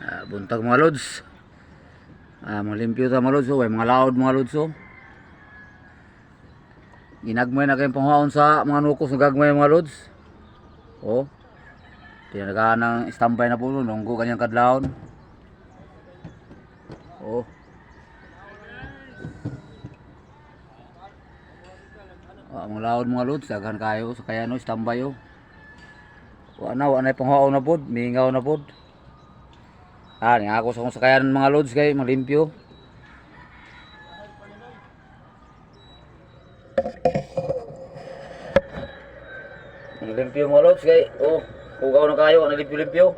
Buntag mga lods. Mga limpyo ta mga lods. May mga laod mga lods. Ginagmay na kayong panghaon sa mga nukos na gagmay mga lods. Tinagahan ng standby na po. Nunggo kanyang kadlaon. Mga laod mga lods. Daghan kayo sa kaya no standby Wala panghaon na po. Mingaw na po. Nga ako sa kong sakayan mga lods kay malimpyo. Limpyo mga lods kay hugaw na kayo, limpyo-limpyo.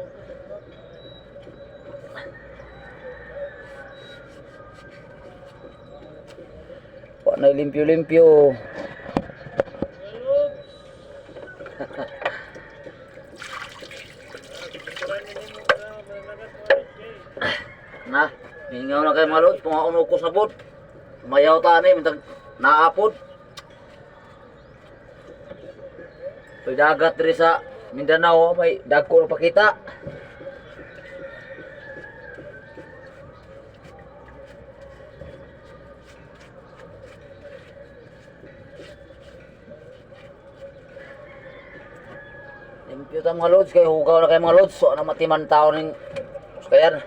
Na limpyo-limpyo. Na, mingaw na kayo mga lods, pungaon ko sa pod. Mayaw ta ni, mintag naapod. Ito'y dagat rin sa Mindanao, may dagko na pakita. Limpyo ta mga lods, kayo hugaw na kayo mga lods. So, na matiman tao ng kayan.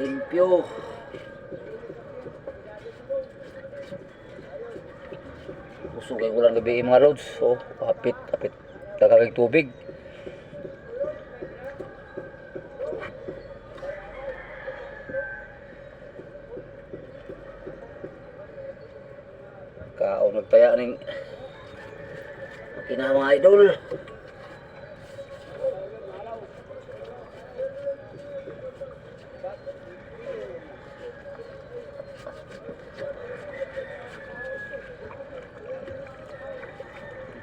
Limpyo. Gusto kayo ulang gabi mga lods. Apit tagagag tubig. Nagtaya ng kina mga idol.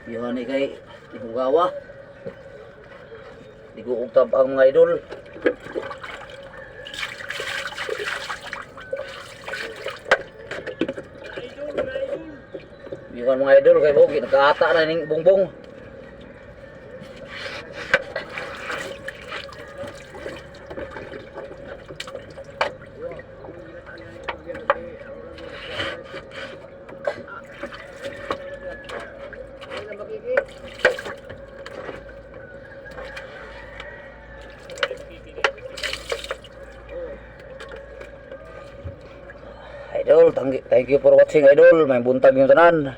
Yan ni kay ibugawa. Di ko ugtab ang mga idol. Yung mga idol kay Bogi nagkaata na ning bongbong. Idol, thank you for watching idol. May buntag yung tanan.